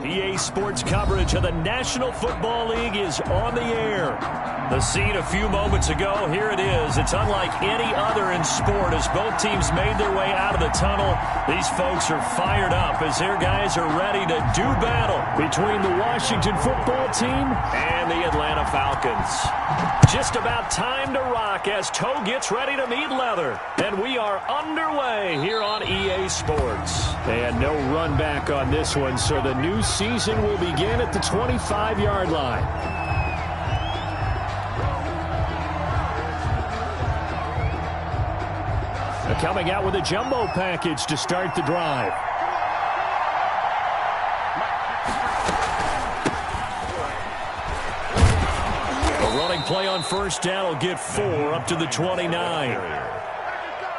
EA Sports coverage of the National Football League is on the air. The scene a few moments ago, here it is. It's unlike any other in sport as both teams made their way out of the tunnel. These folks are fired up as their guys are ready to do battle between the Washington football team and the Atlanta Falcons. Just about time to rock as toe gets ready to meet leather. And we are underway here on EA Sports. And no run back on this one, so the new season will begin at the 25-yard line. Coming out with a jumbo package to start the drive. A running play on first down will get 4 up to the 29.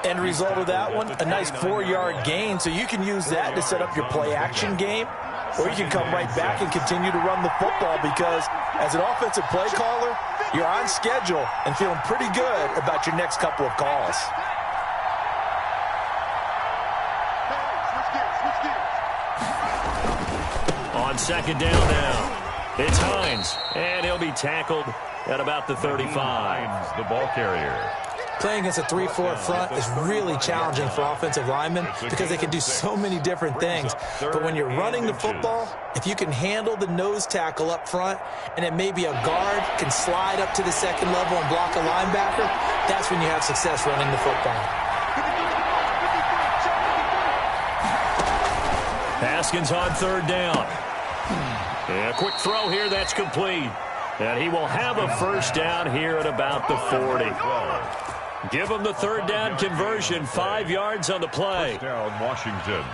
End result of that one, a nice 4-yard gain, so you can use that to set up your play-action game, or you can come right back and continue to run the football because as an offensive play caller, you're on schedule and feeling pretty good about your next couple of calls. On second down now, it's Hines, and he'll be tackled at about the 35. The ball carrier. Playing against a 3-4 front is really challenging for offensive linemen because they can do so many different things. But when you're running the football, if you can handle the nose tackle up front and then maybe a guard can slide up to the second level and block a linebacker, that's when you have success running the football. Haskins on third down. And a quick throw here that's complete. And he will have a first down here at about the 40. Give him the third down conversion, 5 yards on the play. First down, Washington.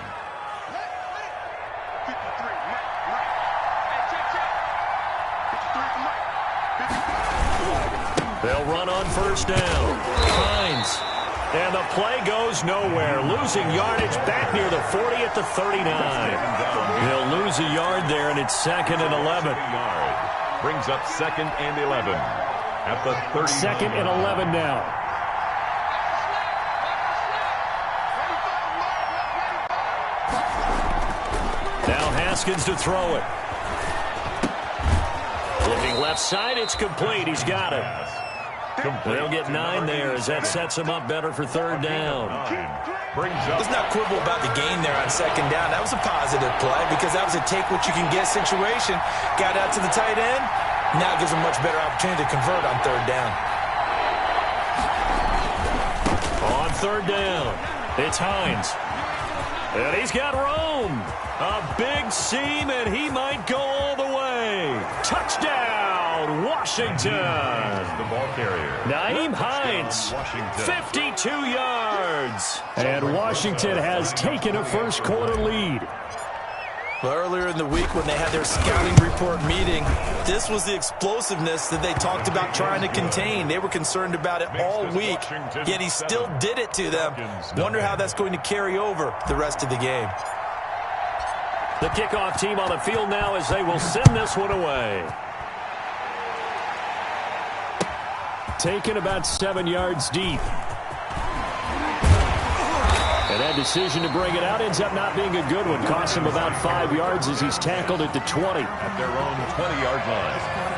They'll run on first down. Hines. And the play goes nowhere. Losing yardage back near the 40 at the 39. He'll lose a yard there, and it's 2nd and 11. Brings up 2nd and 11 at the 30. 2nd and 11 now. Now Haskins to throw it. Looking left side, it's complete. He's got it. They'll get 9 there as that sets him up better for third down. Let's not quibble about the gain there on second down. That was a positive play because that was a take-what-you-can-get situation. Got out to the tight end. Now it gives him a much better opportunity to convert on third down. On third down, it's Hines. And he's got room. A big seam, and he might go all the way. Touchdown, Washington. The ball carrier. Naeem Hines, 52 yards. And Washington has taken a first-quarter lead. Well, earlier in the week when they had their scouting report meeting, this was the explosiveness that they talked about trying to contain. They were concerned about it all week, yet he still did it to them. Wonder how that's going to carry over the rest of the game. The kickoff team on the field now as they will send this one away. Taken about 7 yards deep. And that decision to bring it out ends up not being a good one. Costs him about 5 yards as he's tackled at the 20. At their own 20-yard line.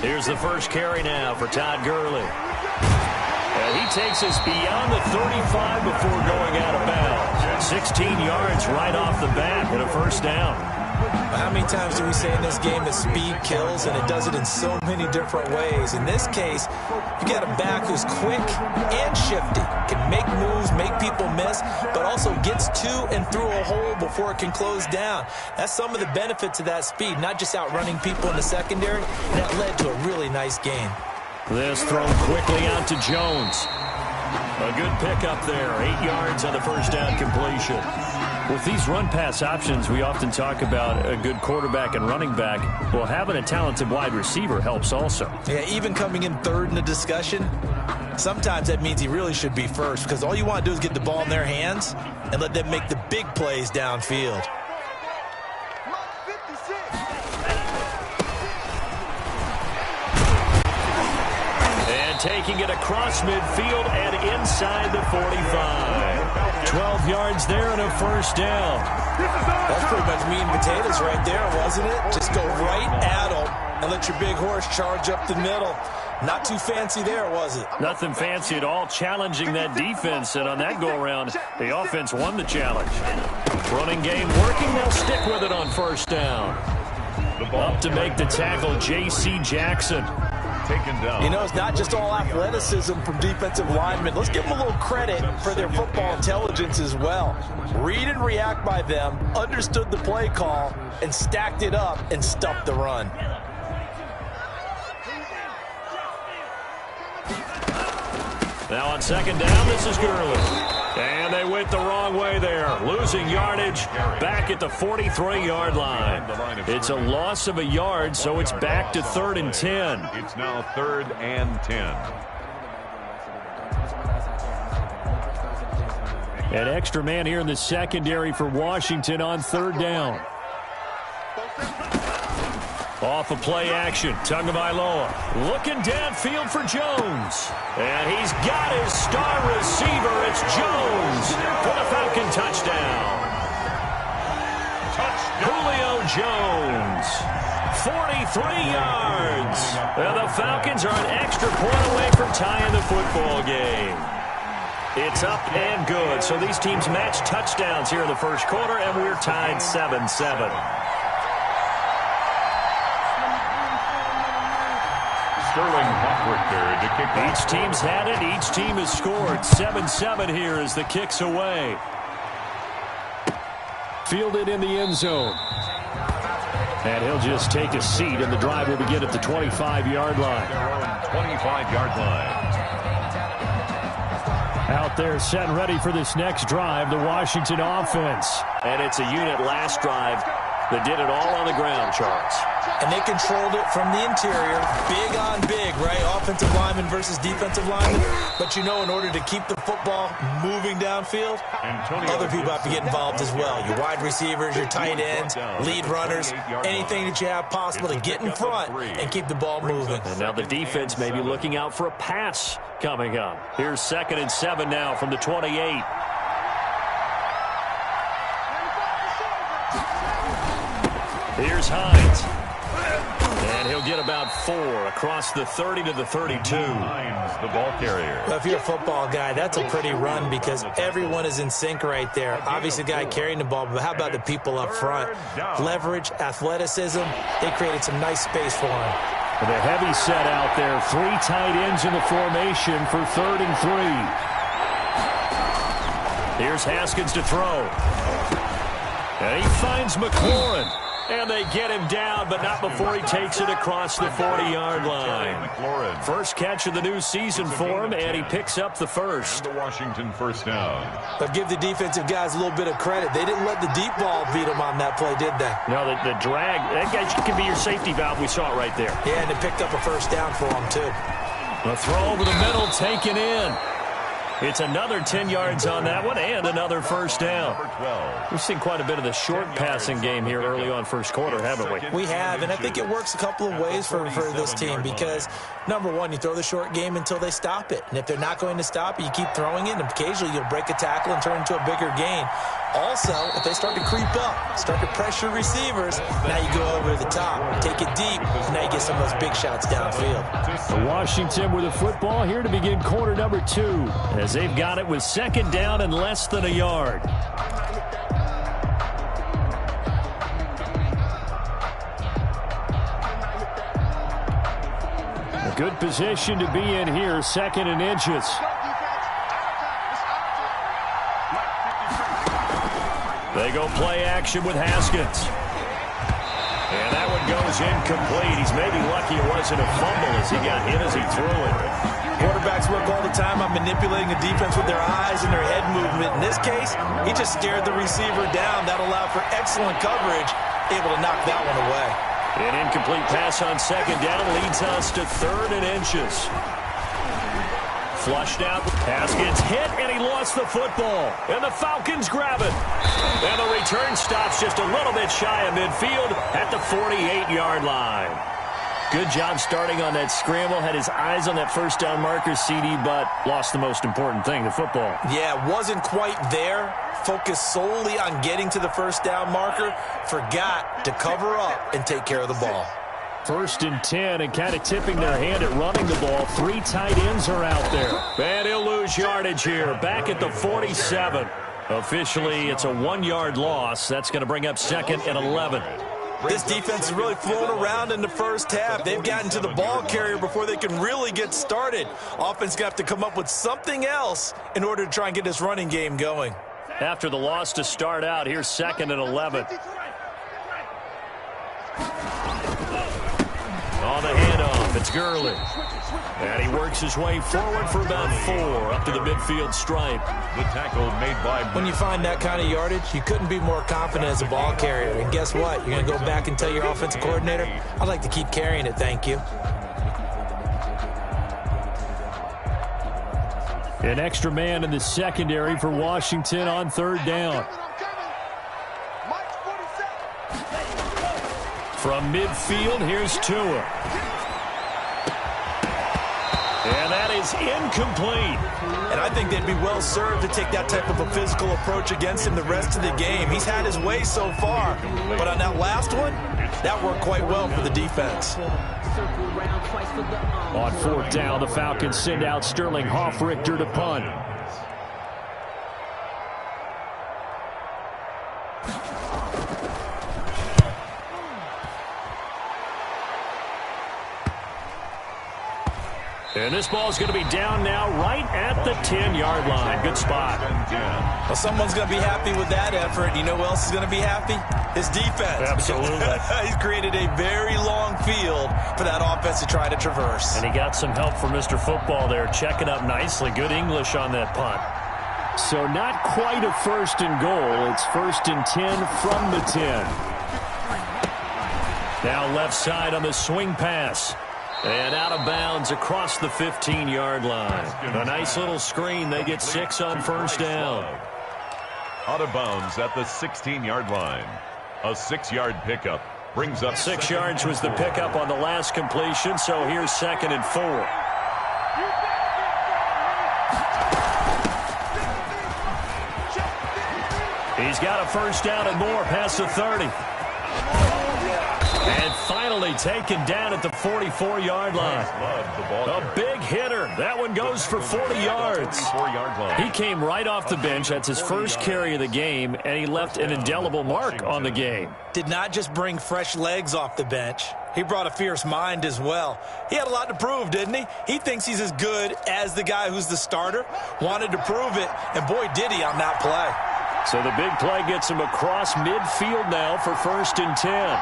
Here's the first carry now for Todd Gurley. And he takes us beyond the 35 before going out of bounds. 16 yards right off the bat and a first down. How many times do we say in this game that speed kills, and it does it in so many different ways? In this case, you got a back who's quick and shifty, can make moves, make people miss, but also gets to and through a hole before it can close down. That's some of the benefits of that speed, not just outrunning people in the secondary. That led to a really nice gain. This thrown quickly out to Jones. A good pickup there, 8 yards on the first down completion. With these run-pass options, we often talk about a good quarterback and running back. Well, having a talented wide receiver helps also. Yeah, even coming in third in the discussion, sometimes that means he really should be first because all you want to do is get the ball in their hands and let them make the big big plays downfield. And taking it across midfield and inside the 45. 12 yards there and a first down. That's pretty much meat and potatoes right there, wasn't it? Just go right at them and let your big horse charge up the middle. Not too fancy there, was it? Nothing fancy at all, challenging that defense, and on that go-around, the offense won the challenge. Running game working, they'll stick with it on first down. Up to make the tackle, J.C. Jackson. Taken down. You know, it's not just all athleticism from defensive linemen. Let's give them a little credit for their football intelligence as well. Read and react by them, understood the play call, and stacked it up and stuffed the run. Now on second down, this is Gurley. And they went the wrong way there. Losing yardage back at the 43-yard line. It's a loss of a yard, so it's back to 3rd and 10. It's now 3rd and 10. An extra man here in the secondary for Washington on 3rd down. Off of play action, Tagovailoa looking downfield for Jones. And he's got his star receiver. It's Jones for the Falcon touchdown. Julio Jones, 43 yards. And the Falcons are an extra point away from tying the football game. It's up and good. So these teams match touchdowns here in the first quarter, and we're tied 7-7. Sterling Hawkwick to kick off. Each team's had it. Each team has scored. 7-7 here as the kick's away. Fielded in the end zone. And he'll just take a seat, and the drive will begin at the 25-yard line. Their own 25-yard line. Out there set and ready for this next drive, the Washington offense. And it's a unit last drive that did it all on the ground, Charles. And they controlled it from the interior. Big on big, right? Offensive lineman versus defensive lineman. But, you know, in order to keep the football moving downfield, other people have to get involved as well. Your wide receivers, your tight ends, lead runners, anything that you have possible to get in front and keep the ball moving. And now the defense may be looking out for a pass coming up. Here's 2nd and 7 now from the 28. Here's Hines. And he'll get about 4 across the 30 to the 32. Hines, the ball carrier. Well, if you're a football guy, that's a pretty run because everyone is in sync right there. Obviously, the guy carrying the ball, but how about the people up front? Leverage, athleticism, they created some nice space for him. And a heavy set out there. 3 tight ends in the formation for 3rd and 3. Here's Haskins to throw. And he finds McLaurin. And they get him down, but not before he takes it across the 40-yard line. First catch of the new season for him, and he picks up the first. The Washington first down. But give the defensive guys a little bit of credit. They didn't let the deep ball beat them on that play, did they? No, the drag, that guy can be your safety valve. We saw it right there. Yeah, and they picked up a first down for him, too. A throw over the middle, taken in. It's another 10 yards on that one and another first down. We've seen quite a bit of the short passing game here early on first quarter, haven't we? We have, and I think it works a couple of ways for this team because, number one, you throw the short game until they stop it. And if they're not going to stop it, you keep throwing it, and occasionally you'll break a tackle and turn into a bigger gain. Also, if they start to creep up, start to pressure receivers, now you go over the top, take it deep, and now you get some of those big shots downfield. Washington with the football here to begin quarter number 2 as they've got it with 2nd down and less than a yard. A good position to be in here, 2nd and inches. They go play action with Haskins. And that one goes incomplete. He's maybe lucky it wasn't a fumble as he got hit as he threw it. Quarterbacks work all the time on manipulating the defense with their eyes and their head movement. In this case, he just stared the receiver down. That allowed for excellent coverage, able to knock that one away. An incomplete pass on 2nd down leads us to 3rd and inches. Flushed out. Pass gets hit, and he lost the football. And the Falcons grab it. And the return stops just a little bit shy of midfield at the 48-yard line. Good job starting on that scramble. Had his eyes on that first down marker, CD, but lost the most important thing, the football. Yeah, wasn't quite there. Focused solely on getting to the first down marker. Forgot to cover up and take care of the ball. 1st and 10, and kind of tipping their hand at running the ball. 3 tight ends are out there. And he'll lose yardage here. Back at the 47. Officially, it's a 1-yard loss. That's going to bring up 2nd and 11. This defense is really flown around in the first half. They've gotten to the ball carrier before they can really get started. Offense got to come up with something else in order to try and get this running game going. After the loss to start out, here's 2nd and 11. On the handoff, it's Gurley. And he works his way forward for about 4 up to the midfield stripe. The tackle made by... When you find that kind of yardage, you couldn't be more confident as a ball carrier. And guess what? You're going to go back and tell your offensive coordinator, I'd like to keep carrying it, thank you. An extra man in the secondary for Washington on 3rd down. From midfield, here's Tua. And that is incomplete. And I think they'd be well served to take that type of a physical approach against him the rest of the game. He's had his way so far. But on that last one, that worked quite well for the defense. On 4th down, the Falcons send out Sterling Hoffrichter to punt. And this ball is going to be down now right at the 10-yard line. Good spot. Well, someone's going to be happy with that effort. You know who else is going to be happy? His defense. Absolutely. He's created a very long field for that offense to try to traverse. And he got some help from Mr. Football there, checking up nicely. Good English on that punt. So not quite a 1st and goal. It's 1st and 10 from the 10. Now left side on the swing pass. And out of bounds across the 15-yard line. A nice little screen. They get 6 on 1st down. Out of bounds at the 16-yard line. A 6-yard pickup brings up 6 yards was the pickup on the last completion, so here's 2nd and 4. He's got a 1st down and more past the 30. And finally taken down at the 44-yard line. A big hitter. That one goes for 40 yards. He came right off the bench. That's his first carry of the game, and he left an indelible mark on the game. Did not just bring fresh legs off the bench. He brought a fierce mind as well. He had a lot to prove, didn't he? He thinks he's as good as the guy who's the starter. Wanted to prove it, and boy, did he on that play. So the big play gets him across midfield now for 1st and 10.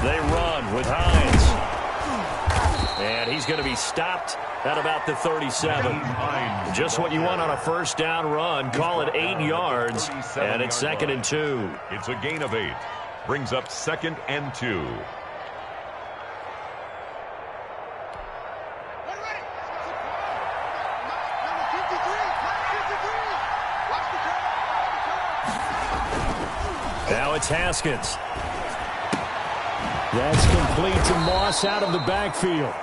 They run with Hines. And he's going to be stopped at about the 37. Just what you want on a 1st down run. Call it 8 yards. And it's 2nd and 2. It's a gain of 8. Brings up 2nd and 2. Now it's Haskins. That's complete to Moss out of the backfield.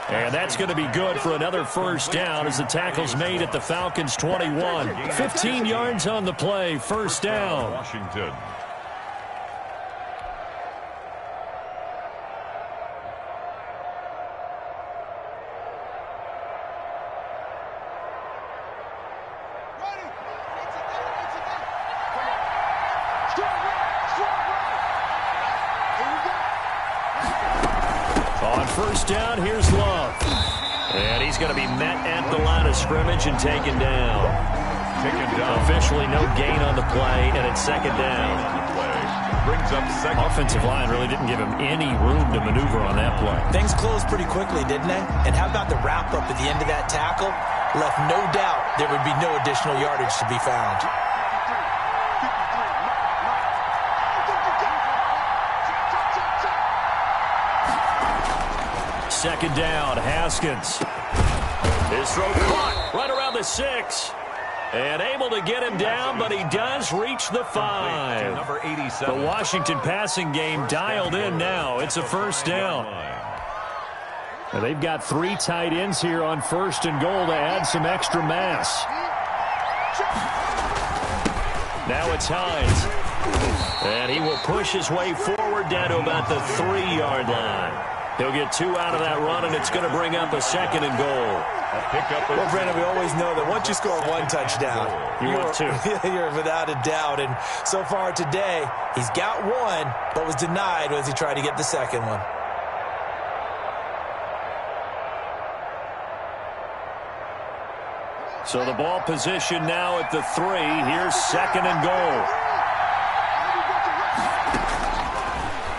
And that's going to be good for another 1st down as the tackle's made at the Falcons' 21. 15 yards on the play, 1st down. Washington. On 1st down, here's Love. And he's going to be met at the line of scrimmage and taken down. Officially no gain on the play, and it's 2nd down. Brings up 2nd. Offensive line really didn't give him any room to maneuver on that play. Things closed pretty quickly, didn't they? And how about the wrap-up at the end of that tackle? Left no doubt there would be no additional yardage to be found. second down. Haskins. His throw caught right around the 6. And able to get him down, but he does reach the 5. Number 87. The Washington passing game dialed in now. It's a first down. Now they've got 3 tight ends here on first and goal to add some extra mass. Now it's Hines. And he will push his way forward down to about the 3-yard line. He'll get 2 out of that run, and it's going to bring up a second and goal. Well, Brandon, we always know that once you score 1 touchdown, you're without a doubt. And so far today, he's got 1, but was denied as he tried to get the second one. So the ball position now at the 3. Here's second and goal.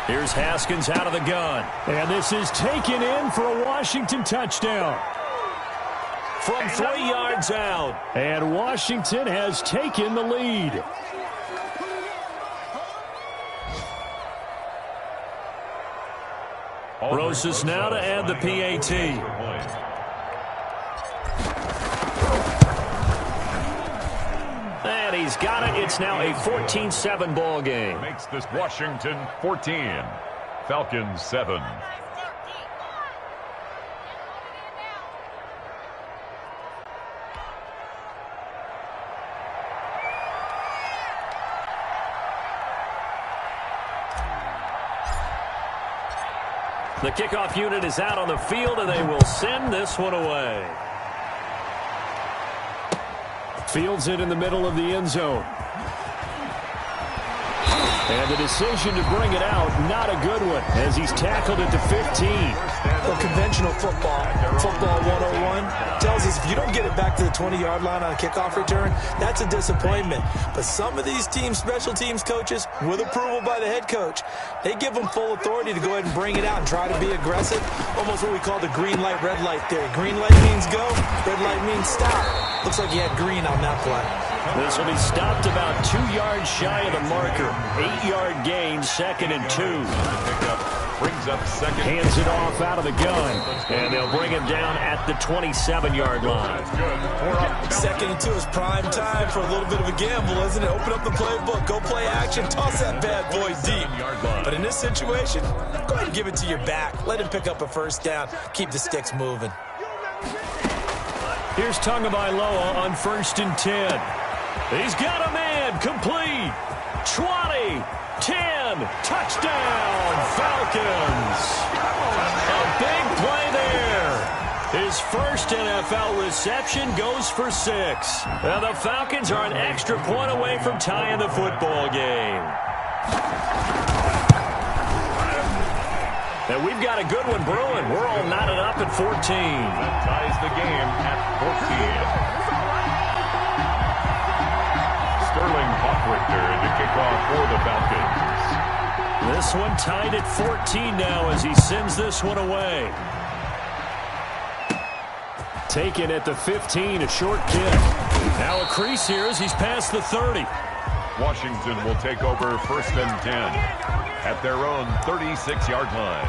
Here's Haskins out of the gun. And this is taken in for a Washington touchdown. From 3 yards out. And Washington has taken the lead. Rosas now to add the PAT. And he's got it. It's now a 14-7 ball game. Makes this Washington 14. Falcons 7. The kickoff unit is out on the field, and they will send this one away. Fields it in the middle of the end zone. And the decision to bring it out, not a good one, as he's tackled at the 15. Well, conventional football 101, tells us if you don't get it back to the 20-yard line on a kickoff return, that's a disappointment. But some of these teams, special teams coaches, with approval by the head coach, they give them full authority to go ahead and bring it out and try to be aggressive. Almost what we call the green light, red light theory. Green light means go, red light means stop. Looks like he had green on that play. This will be stopped about 2 yards shy of the marker. 8-yard gain, second and 2. Brings up second. Hands it off out of the gun. And they'll bring him down at the 27-yard line. Second and 2 is prime time for a little bit of a gamble, isn't it? Open up the playbook, go play action, toss that bad boy deep. But in this situation, go ahead and give it to your back. Let him pick up a first down. Keep the sticks moving. Here's Tagovailoa on first and 10. He's got a man, complete. 20, 10, touchdown, Falcons. A big play there. His first NFL reception goes for 6. Now the Falcons are an extra point away from tying the football game. And we've got a good one brewing. We're all knotted up at 14. That ties the game at 14. Sterling Hawkwrichter to kick off for the Falcons. This one tied at 14 now as he sends this one away. Taken at the 15, a short kick. Now a crease here as he's past the 30. Washington will take over first and 10 at their own 36-yard line.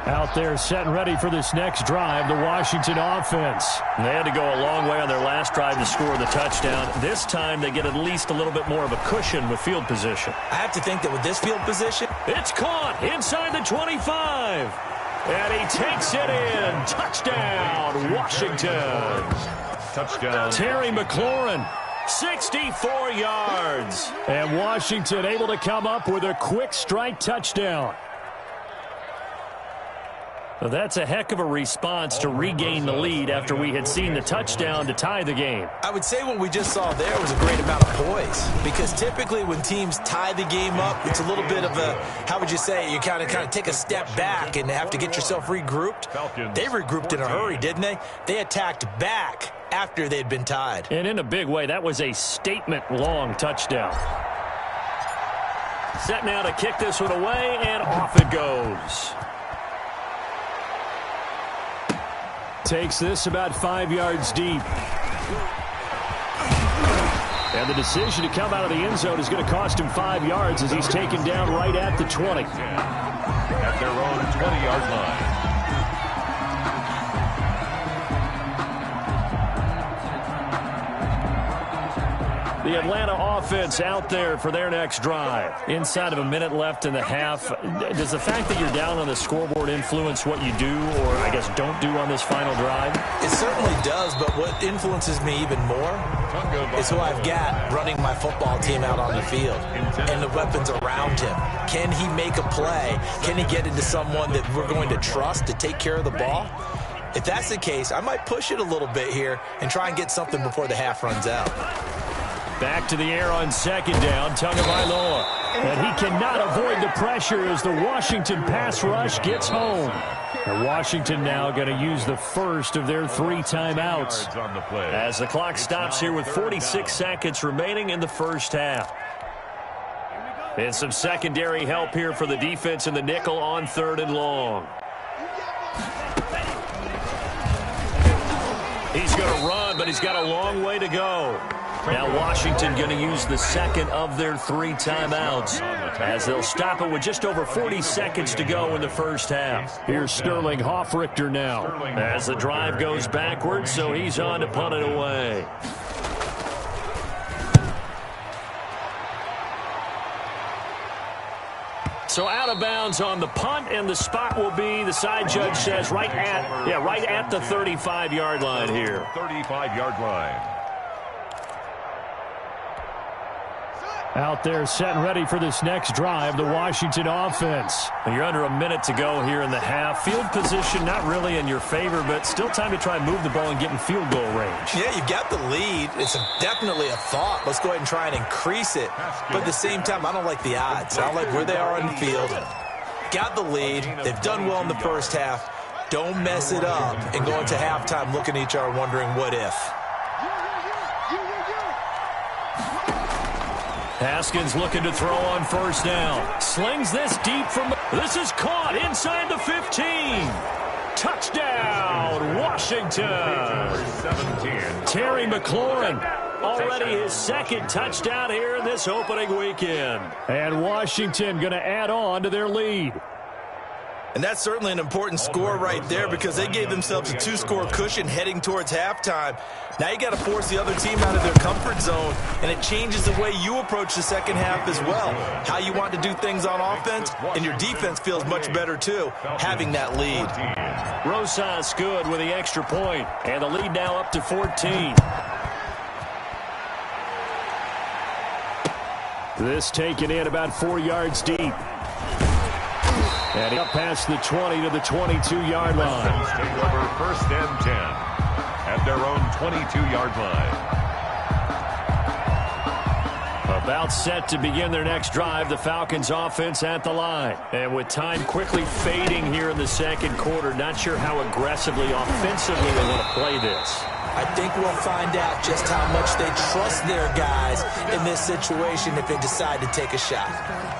Out there set and ready for this next drive, the Washington offense. They had to go a long way on their last drive to score the touchdown. This time they get at least a little bit more of a cushion with field position. I have to think that with this field position, it's caught inside the 25. And he takes it in. Touchdown, Washington. Touchdown. Terry McLaurin, 64 yards. And Washington able to come up with a quick strike touchdown. Well, that's a heck of a response to regain the lead after we had seen the touchdown to tie the game. I would say what we just saw there was a great amount of poise, because typically when teams tie the game up, it's a little bit of a, how would you say, you kind of take a step back and have to get yourself regrouped. They regrouped in a hurry, didn't they? They attacked back after they'd been tied. And in a big way, that was a statement-long touchdown. Set now to kick this one away, and off it goes. Takes this about 5 yards deep. And the decision to come out of the end zone is going to cost him 5 yards as he's taken down right at the 20. At their own 20-yard line. The Atlanta offense out there for their next drive. Inside of a minute left in the half. Does the fact that you're down on the scoreboard influence what you do, or I guess don't do on this final drive? It certainly does, but what influences me even more is who I've got running my football team out on the field and the weapons around him. Can he make a play? Can he get into someone that we're going to trust to take care of the ball? If that's the case, I might push it a little bit here and try and get something before the half runs out. Back to the air on second down, Tagovailoa. And he cannot avoid the pressure as the Washington pass rush gets home. And Washington now going to use the first of their 3 timeouts as the clock stops here with 46 seconds remaining in the first half. And some secondary help here for the defense in the nickel on 3rd and long. He's going to run, but he's got a long way to go. Now Washington going to use the second of their 3 timeouts as they'll stop it with just over 40 seconds to go in the first half. Here's Sterling Hoffrichter now as the drive goes backwards, so he's on to punt it away. So out of bounds on the punt, and the spot will be, the side judge says, right at the 35-yard line here. 35-yard line. Out there set and ready for this next drive, the Washington offense. You're under a minute to go here in the half. Field position not really in your favor, but still time to try and move the ball and get in field goal range. Yeah, you've got the lead. It's definitely a thought. Let's go ahead and try and increase it. But at the same time, I don't like the odds. I don't like where they are on the field. Got the lead. They've done well in the first half. Don't mess it up and go into halftime looking at each other wondering what if. Haskins looking to throw on first down. Slings this deep from... This is caught inside the 15. Touchdown, Washington. 17. Terry McLaurin, already his second touchdown here in this opening weekend. And Washington going to add on to their lead. And that's certainly an important score right there because they gave themselves a 2-score cushion heading towards halftime. Now you got to force the other team out of their comfort zone, and it changes the way you approach the second half as well. How you want to do things on offense, and your defense feels much better too, having that lead. Rosas good with the extra point, and the lead now up to 14. This taken in about 4 yards deep. And up past the 20 to the 22-yard line. Take over 1st and 10 at their own 22-yard line. About set to begin their next drive, the Falcons offense at the line. And with time quickly fading here in the second quarter, not sure how aggressively, offensively they want to play this. I think we'll find out just how much they trust their guys in this situation if they decide to take a shot.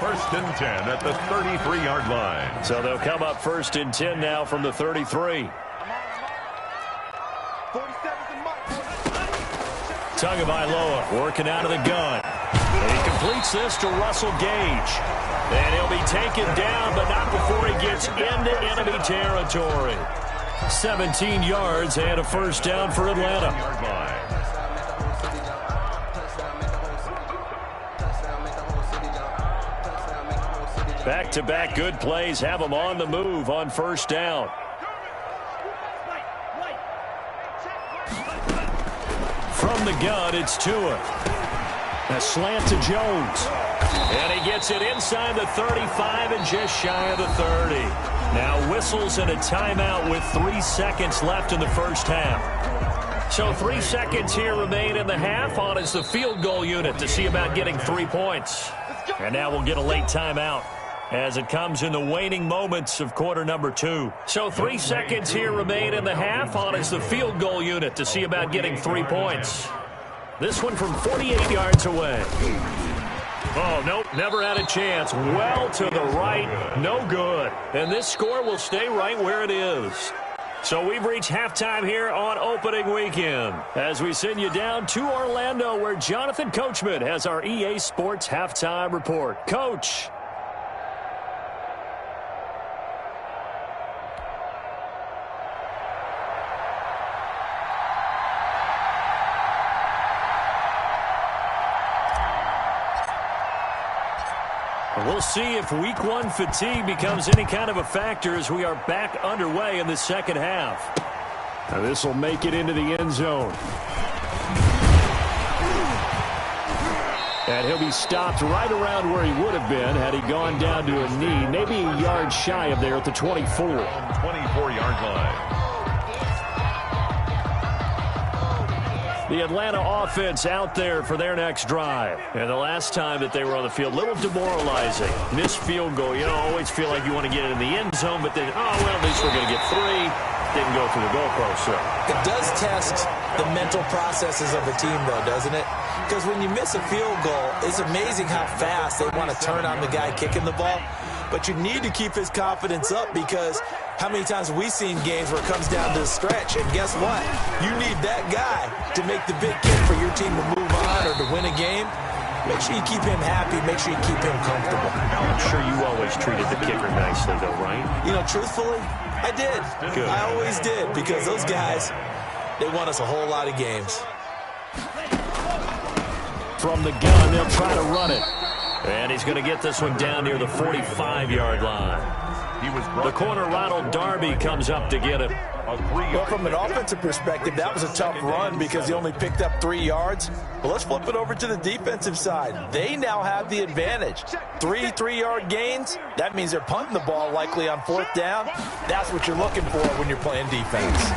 1st and 10 at the 33-yard line. So they'll come up 1st and 10 now from the 33. Tagovailoa working out of the gun. And he completes this to Russell Gage. And he'll be taken down, but not before he gets into enemy territory. 17 yards and a first down for Atlanta. Back-to-back good plays have them on the move on first down. From the gun, it's Tua. A slant to Jones. And he gets it inside the 35 and just shy of the 30. Now whistles and a timeout with 3 seconds left in the first half. So 3 seconds here remain in the half. On is the field goal unit to see about getting 3 points. And now we'll get a late timeout as it comes in the waning moments of quarter number 2. So 3 seconds here remain in the half. On is the field goal unit to see about getting 3 points. This one from 48 yards away. Oh, nope, never had a chance. Well to the right, no good. And this score will stay right where it is. So we've reached halftime here on opening weekend as we send you down to Orlando where Jonathan Coachman has our EA Sports halftime report. Coach. We'll see if week one fatigue becomes any kind of a factor as we are back underway in the second half. Now this will make it into the end zone. And he'll be stopped right around where he would have been had he gone down to a knee, maybe a yard shy of there at the 24. 24-yard line. The Atlanta offense out there for their next drive. And the last time that they were on the field, a little demoralizing. Missed field goal. You know, always feel like you want to get it in the end zone, but then, oh, well, at least we're going to get 3. Didn't go through the goalpost, so. It does test the mental processes of a team, though, doesn't it? Because when you miss a field goal, it's amazing how fast they want to turn on the guy kicking the ball. But you need to keep his confidence up because how many times have we seen games where it comes down to the stretch? And guess what? You need that guy to make the big kick for your team to move on or to win a game. Make sure you keep him happy. Make sure you keep him comfortable. I'm sure you always treated the kicker nicely, though, right? You know, truthfully, I did. Good. I always did because those guys, they won us a whole lot of games. From the gun, they'll try to run it. And he's going to get this one down near the 45-yard line. The corner, Ronald Darby, comes up to get it. Well, from an offensive perspective, that was a tough run because he only picked up 3 yards. Well, let's flip it over to the defensive side. They now have the advantage. 3 3-yard gains. That means they're punting the ball likely on 4th down. That's what you're looking for when you're playing defense.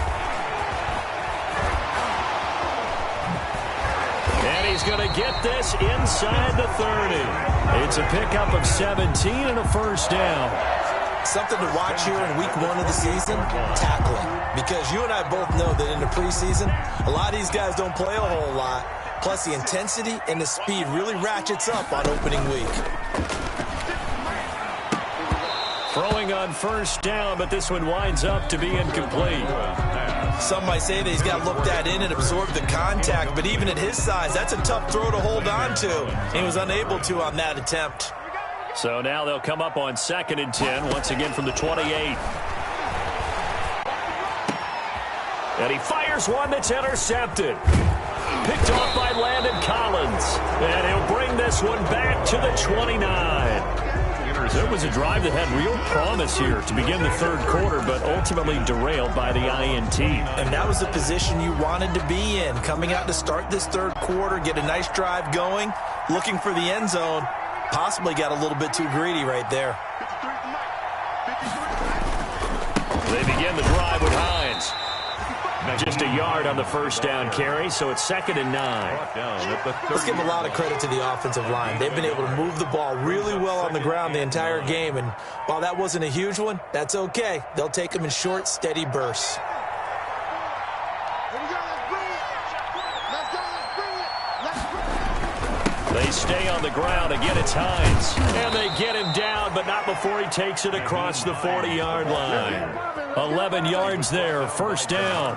And he's going to get this inside the 30. It's a pickup of 17 and a first down. Something to watch here in week 1 of the season, tackling. Because you and I both know that in the preseason, a lot of these guys don't play a whole lot. Plus, the intensity and the speed really ratchets up on opening week. Throwing on first down, but this one winds up to be incomplete. Some might say that he's got to look that in and absorb the contact, but even at his size, that's a tough throw to hold on to. He was unable to on that attempt. So now they'll come up on 2nd and 10, once again from the 28. And he fires one that's intercepted. Picked off by Landon Collins. And he'll bring this one back to the 29. It was a drive that had real promise here to begin the 3rd quarter, but ultimately derailed by the INT. And that was the position you wanted to be in, coming out to start this 3rd quarter, get a nice drive going, looking for the end zone. Possibly got a little bit too greedy right there. They begin the drive with Hines. Just a yard on the first down carry, so it's 2nd and 9. Let's give a lot of credit to the offensive line. They've been able to move the ball really well on the ground the entire game, and while that wasn't a huge one, that's okay. They'll take them in short, steady bursts. They stay on the ground. Again, it's Hines. And they get him down, but not before he takes it across the 40-yard line. 11 yards there, first down.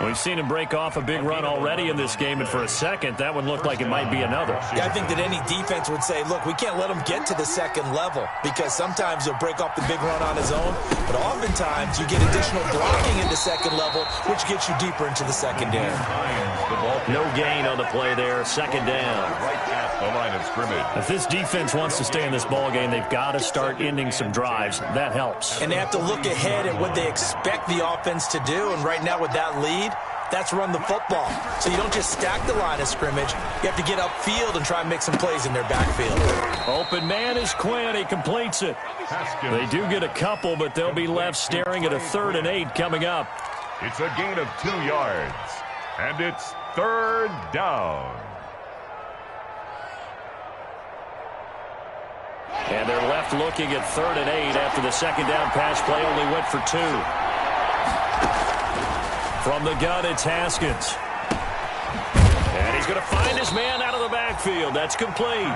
We've seen him break off a big run already in this game, and for a second, that one looked like it might be another. Yeah, I think that any defense would say, look, we can't let him get to the 2nd level because sometimes he'll break off the big run on his own, but oftentimes you get additional blocking into 2nd level, which gets you deeper into the secondary. No gain on the play there, 2nd down. The line of scrimmage. If this defense wants to stay in this ball game, they've got to start ending some drives. That helps. And they have to look ahead at what they expect the offense to do. And right now with that lead, that's run the football. So you don't just stack the line of scrimmage. You have to get upfield and try and make some plays in their backfield. Open man is Quinn. He completes it. They do get a couple, but they'll be left staring at a 3rd and 8 coming up. It's a gain of 2 yards. And it's 3rd down. And they're left looking at 3rd and 8 after the 2nd down pass play only went for 2. From the gun, it's Haskins. And he's going to find his man out of the backfield. That's complete.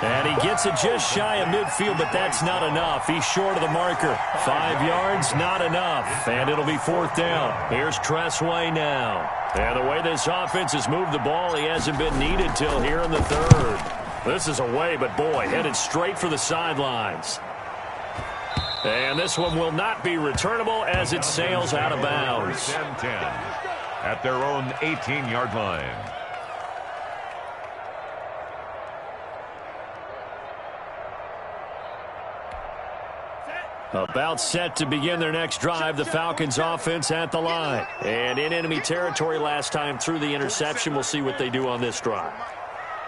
And he gets it just shy of midfield, but that's not enough. He's short of the marker. 5 yards, not enough. And it'll be 4th down. Here's Tressway now. And the way this offense has moved the ball, he hasn't been needed till here in the 3rd. This is away, but boy, headed straight for the sidelines. And this one will not be returnable as it sails out of bounds. 10-10 at their own 18-yard line. About set to begin their next drive, the Falcons offense at the line. And in enemy territory last time through the interception. We'll see what they do on this drive.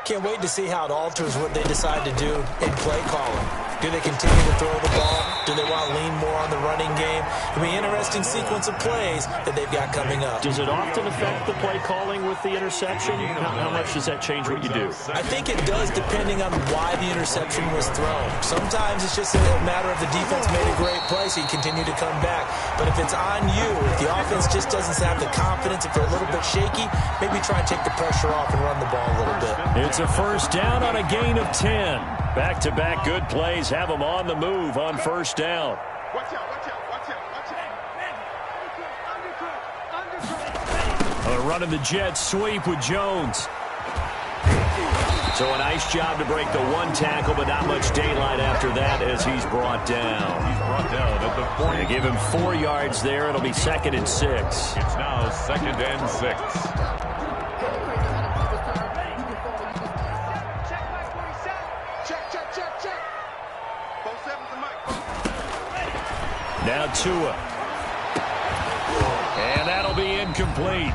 Can't wait to see how it alters what they decide to do in play calling. Do they continue to throw the ball? Do they want to lean more on the running game? It'll be an interesting sequence of plays that they've got coming up. Does it often affect the play calling with the interception? How much does that change what you do? I think it does, depending on why the interception was thrown. Sometimes it's just a matter of the defense made a great play, so you continue to come back. But if it's on you, if the offense just doesn't have the confidence, if they're a little bit shaky, maybe try and take the pressure off and run the ball a little bit. It's a 1st down on a gain of 10. Back-to-back good plays have them on the move on 1st down. Watch out, watch out, watch out, watch out. Running the jet sweep with Jones. So a nice job to break the 1 tackle, but not much daylight after that as he's brought down. He's brought down at the 40. They give him 4 yards there. It'll be 2nd and 6. It's now 2nd and 6. Now Tua. And that'll be incomplete.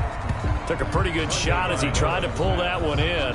Took a pretty good shot as he tried to pull that one in.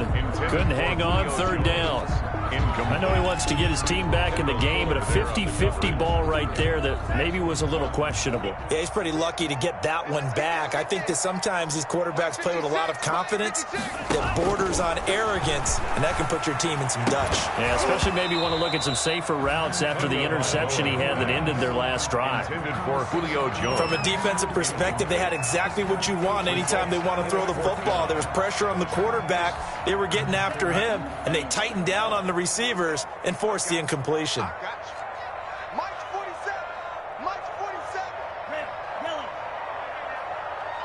Couldn't hang on 3rd down. I know he wants to get his team back in the game, but a 50-50 ball right there that maybe was a little questionable. Yeah, he's pretty lucky to get that one back. I think that sometimes these quarterbacks play with a lot of confidence that borders on arrogance, and that can put your team in some Dutch. Yeah, especially maybe want to look at some safer routes after the interception he had that ended their last drive. Intended for Julio Jones. From a defensive perspective, they had exactly what you want anytime they want to throw the football. There was pressure on the quarterback. They were getting after him, and they tightened down on the receivers and forced the incompletion. Mike 47. Mike 47. Yellow.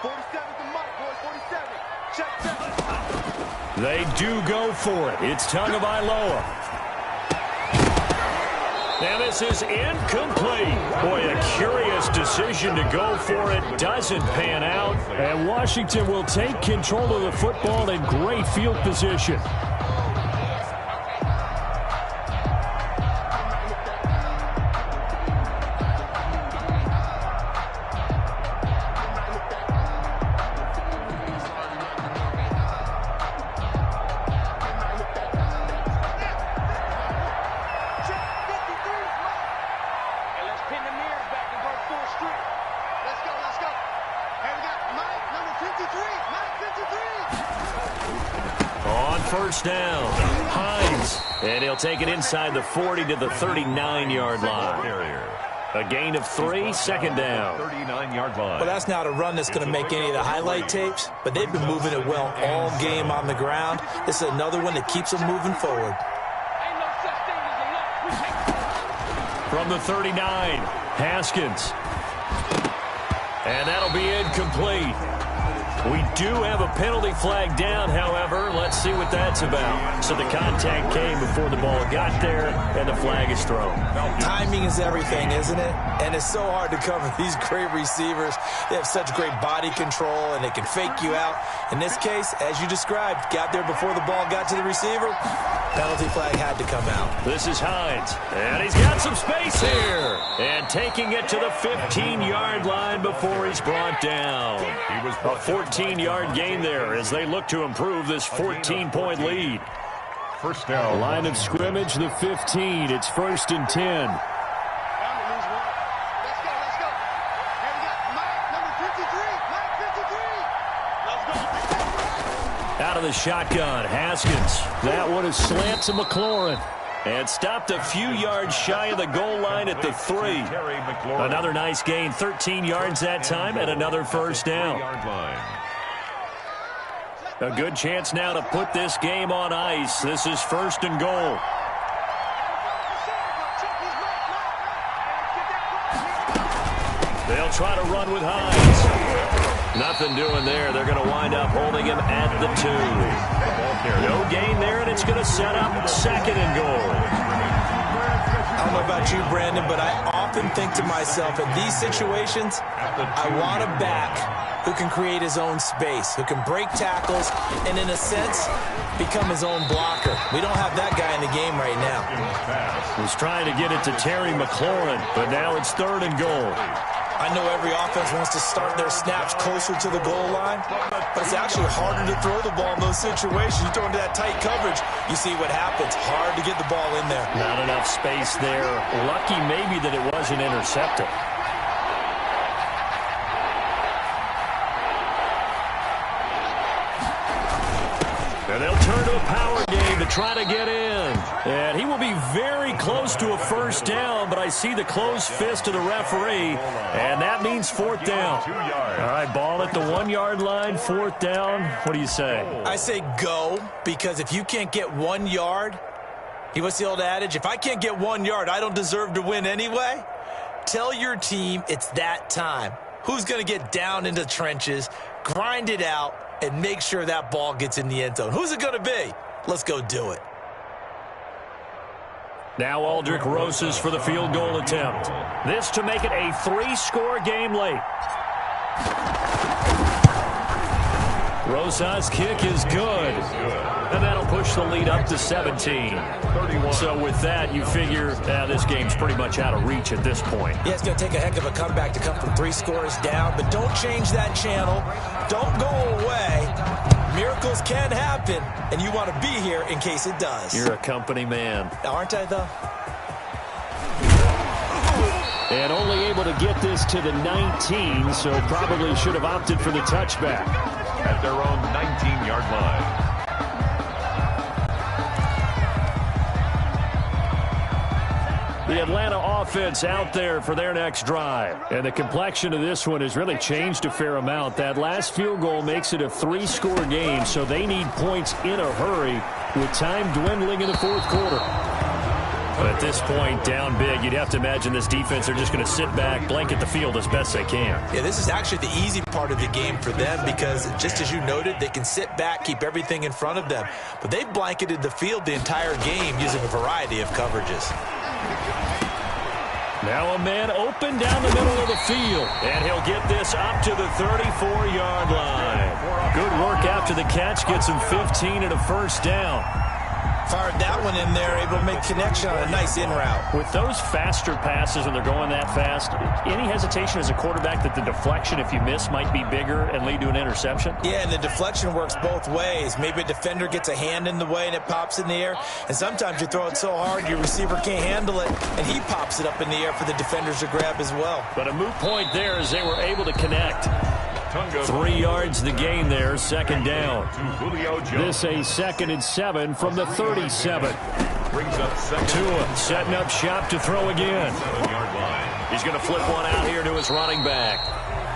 47 to Mike, boys. 47. Check. They do go for it. It's Tagovailoa. And this is incomplete. Boy, a curious decision to go for it. Doesn't pan out. And Washington will take control of the football in great field position. First down, Hines, and he'll take it inside the 40 to the 39-yard line. A gain of 3, 2nd down. 39-yard line. Well, that's not a run that's going to make any of the highlight tapes, but they've been moving it well all game on the ground. This is another one that keeps them moving forward. From the 39, Haskins. And that'll be incomplete. We do have a penalty flag down, however. Let's see what that's about. So the contact came before the ball got there, and the flag is thrown. Timing is everything, isn't it? And it's so hard to cover these great receivers. They have such great body control, and they can fake you out. In this case, as you described, got there before the ball got to the receiver. Penalty flag had to come out. This is Hines, and he's got some space here. And taking it to the 15-yard line before he's brought down. He was a 14-yard gain there as they look to improve this 14-point lead. First down. Line of scrimmage, the 15. It's 1st and 10. Out of the shotgun, Haskins. That one is slant to McLaurin. And stopped a few yards shy of the goal line at the 3. Another nice gain, 13 yards that time, and another first down. A good chance now to put this game on ice. This is 1st and goal. They'll try to run with Hines. Nothing doing there. They're going to wind up holding him at the 2. No gain there, and it's going to set up 2nd and goal. I don't know about you, Brandon, but I often think to myself, in these situations, I want a back who can create his own space, who can break tackles, and in a sense, become his own blocker. We don't have that guy in the game right now. He's trying to get it to Terry McLaurin, but now it's 3rd and goal. I know every offense wants to start their snaps closer to the goal line, but it's actually harder to throw the ball in those situations. You throw into that tight coverage, you see what happens. Hard to get the ball in there. Not enough space there. Lucky maybe that it wasn't intercepted. And they'll turn to a power game to try to get in. And he will be very close to a 1st down, but I see the closed fist of the referee, and that means 4th down. All right, ball at the 1-yard line, 4th down. What do you say? I say go, because if you can't get 1 yard, what's the old adage? If I can't get 1 yard, I don't deserve to win anyway. Tell your team it's that time. Who's going to get down into the trenches, grind it out, and make sure that ball gets in the end zone? Who's it going to be? Let's go do it. Now Aldrich Rosas for the field goal attempt. This to make it a 3-score game late. Rosas' kick is good. And that'll push the lead up to 17. So with that, you figure this game's pretty much out of reach at this point. Yeah, it's going to take a heck of a comeback to come from 3 scores down, but don't change that channel. Don't go away. Miracles can happen, and you want to be here in case it does. You're a company man. Aren't I, though? And only able to get this to the 19, so probably should have opted for the touchback. At their own 19-yard line. The Atlanta offense out there for their next drive. And the complexion of this one has really changed a fair amount. That last field goal makes it a 3-score game, so they need points in a hurry with time dwindling in the 4th quarter. But at this point, down big, you'd have to imagine this defense are just going to sit back, blanket the field as best they can. Yeah, this is actually the easy part of the game for them because, just as you noted, they can sit back, keep everything in front of them. But they've blanketed the field the entire game using a variety of coverages. Now a man open down the middle of the field, and he'll get this up to the 34-yard line. Good work after the catch, gets him 15 and a 1st down. Fired that one in there, able to make connection on a nice in route. With those faster passes when they're going that fast, any hesitation as a quarterback that the deflection, if you miss, might be bigger and lead to an interception? Yeah, and the deflection works both ways. Maybe a defender gets a hand in the way and it pops in the air, and sometimes you throw it so hard your receiver can't handle it, and he pops it up in the air for the defenders to grab as well. But a moot point there as they were able to connect. 3 yards the gain there, 2nd down. This a 2nd and 7 from the 37. Tua setting up shop to throw again. He's going to flip one out here to his running back.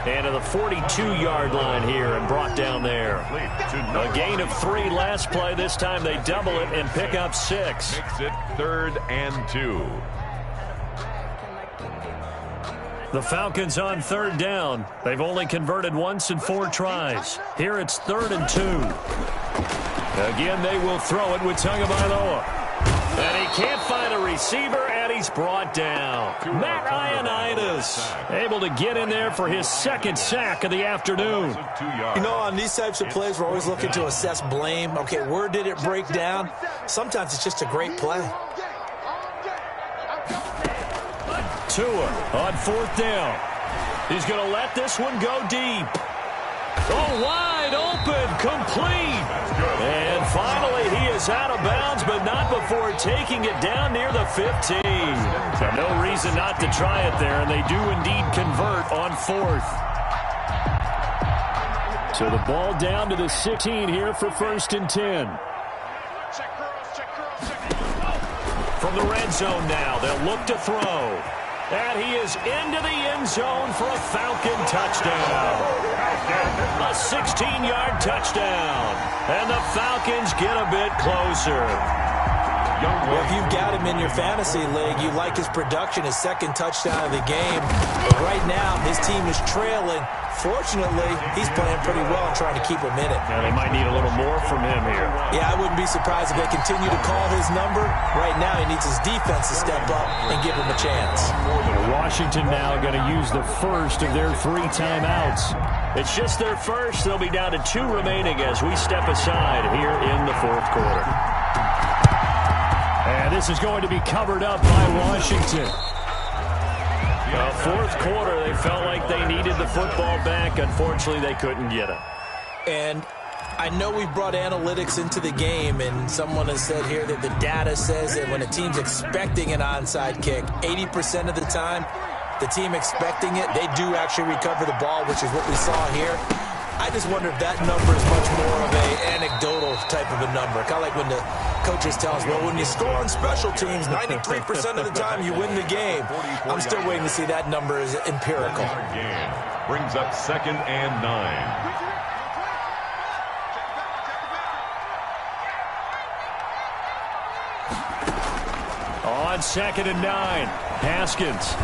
And to the 42-yard line here and brought down there. A gain of 3 last play. This time they double it and pick up 6. Makes it 3rd and 2. The Falcons on 3rd down. They've only converted once in 4 tries. Here it's 3rd and 2. Again, they will throw it with Tagovailoa. And he can't find a receiver, and he's brought down. Matt Ioannidis able to get in there for his 2nd sack of the afternoon. You know, on these types of plays, we're always looking to assess blame. Okay, where did it break down? Sometimes it's just a great play. Tua on 4th down. He's going to let this one go deep. Oh, wide open, complete. And finally, he is out of bounds, but not before taking it down near the 15. So no reason not to try it there, and they do indeed convert on 4th. So the ball down to the 16 here for 1st and 10. From the red zone now, they'll look to throw. And he is into the end zone for a Falcon touchdown. A 16-yard touchdown. And the Falcons get a bit closer. Well, if you've got him in your fantasy league, you like his production, his second touchdown of the game. But right now, his team is trailing. Fortunately, he's playing pretty well and trying to keep him in it. Yeah, they might need a little more from him here. Yeah, I wouldn't be surprised if they continue to call his number. Right now, he needs his defense to step up and give him a chance. Washington now going to use the first of their 3 timeouts. It's just their first. They'll be down to 2 remaining as we step aside here in the 4th quarter. And this is going to be covered up by Washington. Fourth quarter, they felt like they needed the football back. Unfortunately, they couldn't get it. And I know we brought analytics into the game, and someone has said here that the data says that when a team's expecting an onside kick, 80% of the time, the team expecting it, they do actually recover the ball, which is what we saw here. I just wonder if that number is much more of an anecdotal type of a number. Kind of like when the coaches tell us, well, when you score on special teams, 93% of the time you win the game. I'm still waiting to see that number is empirical. Brings up 2nd and 9. On 2nd and 9, Haskins.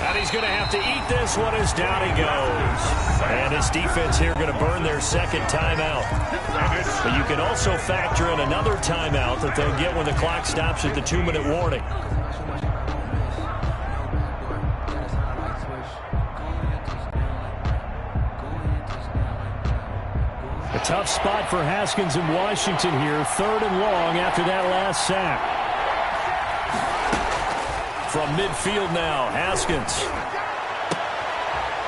And he's going to have to eat this one as down he goes. And his defense here going to burn their 2nd timeout. But you can also factor in another timeout that they'll get when the clock stops at the 2-minute warning. A tough spot for Haskins in Washington here. 3rd and long after that last sack. From midfield now, Haskins.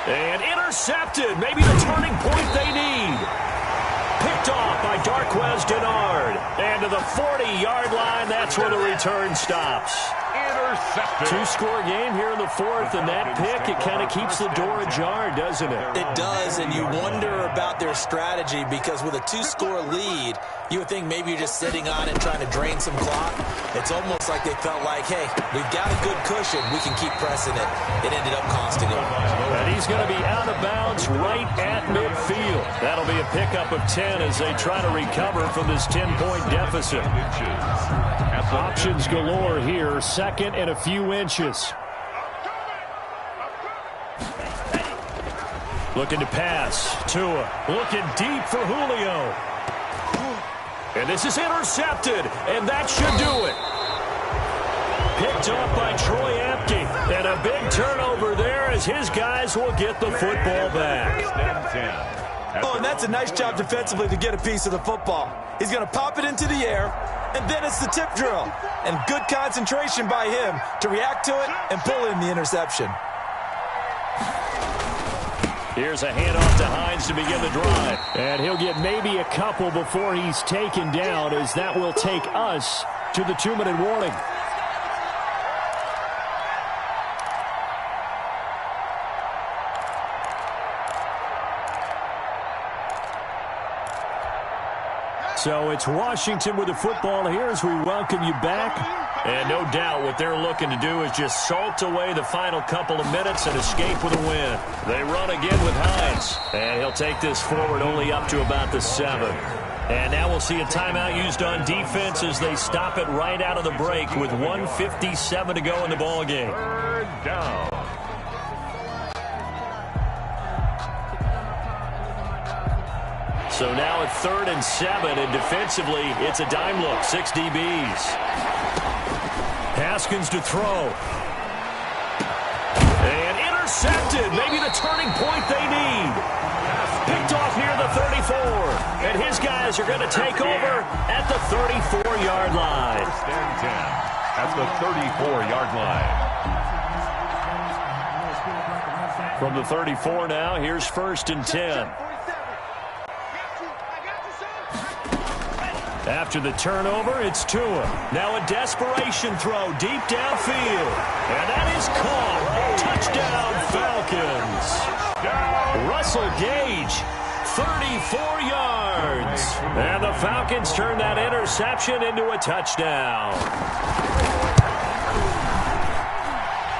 And intercepted. Maybe the turning point they need. Picked off by Darquez Denard. And to the 40-yard line, that's where the return stops. Intercepted. 2-score game here in the 4th, and that pick, it kind of keeps the door ajar, doesn't it? It does, and you wonder about their strategy because with a 2-score lead, you would think maybe you're just sitting on it trying to drain some clock. It's almost like they felt like, hey, we've got a good cushion. We can keep pressing it. It ended up costing them. And he's going to be out of bounds right at midfield. That'll be a pickup of 10 as they try to recover from this 10-point deficit. Options galore here. 2nd and a few inches. Looking to pass. Tua looking deep for Julio. And this is intercepted, and that should do it. Picked up by Troy Apke. And a big turnover there as his guys will get the football back. Oh, and that's a nice job defensively to get a piece of the football. He's going to pop it into the air, and then it's the tip drill. And good concentration by him to react to it and pull in the interception. Here's a handoff to Hines to begin the drive. And he'll get maybe a couple before he's taken down, as that will take us to the 2-minute warning. So it's Washington with the football here as we welcome you back. And no doubt what they're looking to do is just salt away the final couple of minutes and escape with a win. They run again with Hines. And he'll take this forward only up to about the 7. And now we'll see a timeout used on defense as they stop it right out of the break with 1:57 to go in the ballgame. 3rd down. So now at 3rd and 7, and defensively, it's a dime look, 6 DBs. Haskins to throw. And intercepted, maybe the turning point they need. Picked off near the 34, and his guys are going to take over at the 34-yard line. 1st and 10 at the 34-yard line. From the 34 now, here's 1st and 10. After the turnover, it's Tua. Now a desperation throw deep downfield. And that is caught. Touchdown, Falcons. Russell Gage, 34 yards. And the Falcons turn that interception into a touchdown.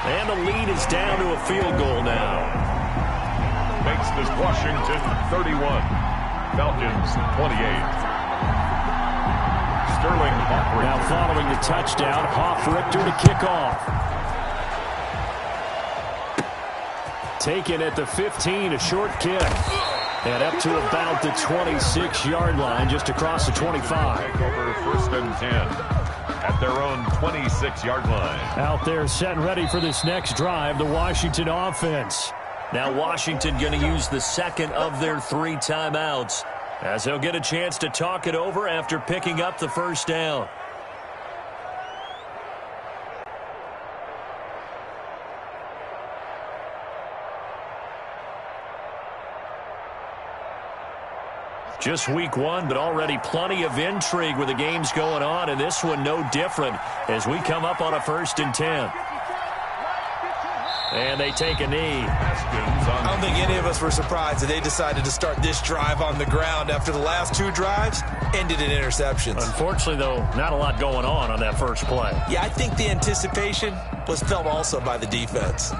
And the lead is down to a field goal now. Makes this Washington 31. Falcons 28. Sterling Hoffrichter. Now following the touchdown, Hoffrichter to kick off. Taken at the 15, a short kick. And up to about the 26-yard line, just across the 25. Take over 1st and 10 at their own 26-yard line. Out there set and ready for this next drive, the Washington offense. Now Washington going to use the second of their 3 timeouts, as they'll get a chance to talk it over after picking up the first down. Just week 1, but already plenty of intrigue with the games going on, and this one no different as we come up on a 1st and 10. And they take a knee. I don't think any of us were surprised that they decided to start this drive on the ground after the last 2 drives ended in interceptions. Unfortunately, though, not a lot going on that first play. Yeah, I think the anticipation was felt also by the defense.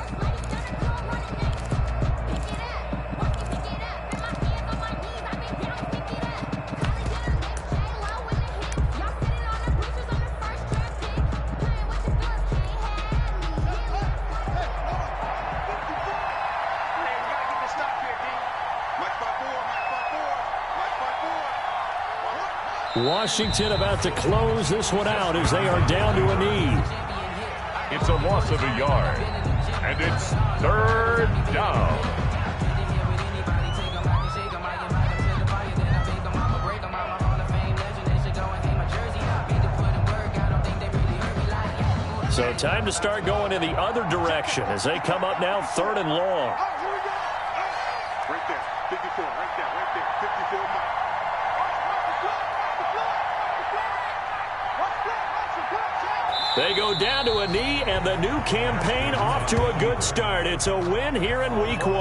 Washington about to close this one out as they are down to a knee. It's a loss of a yard, and it's 3rd down. So time to start going in the other direction as they come up now 3rd and long. Right there, 54, right there, 54. They go down to a knee, and the new campaign off to a good start. It's a win here in week 1.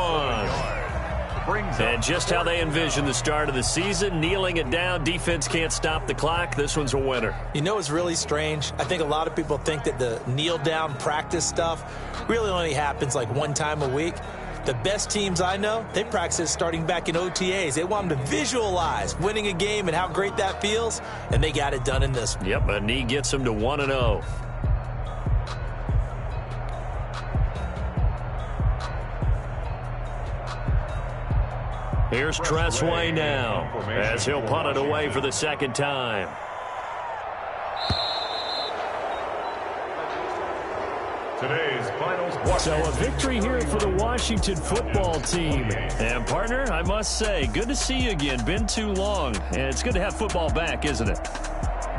And just how they envision the start of the season, kneeling it down, defense can't stop the clock. This one's a winner. You know what's really strange? I think a lot of people think that the kneel-down practice stuff really only happens like 1 time a week. The best teams I know, they practice it starting back in OTAs. They want them to visualize winning a game and how great that feels, and they got it done in this one. Yep, a knee gets them to 1-0. Here's Tressway now as he'll punt it away for the 2nd time. Today's finals. So a victory here for the Washington football team. And partner, I must say, good to see you again. Been too long. And it's good to have football back, isn't it?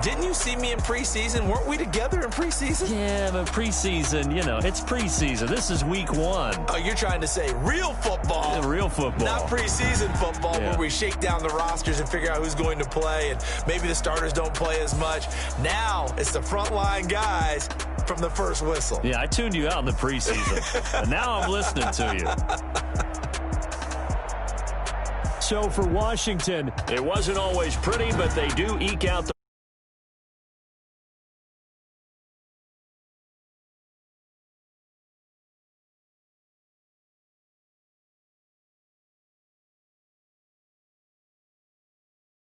Didn't you see me in preseason? Weren't we together in preseason? Yeah, but preseason, you know, it's preseason. This is week 1. Oh, you're trying to say real football. Yeah, real football. Not preseason football where we shake down the rosters and figure out who's going to play, and maybe the starters don't play as much. Now it's the frontline guys from the first whistle. Yeah, I tuned you out in the preseason. And now I'm listening to you. So for Washington, it wasn't always pretty, but they do eke out the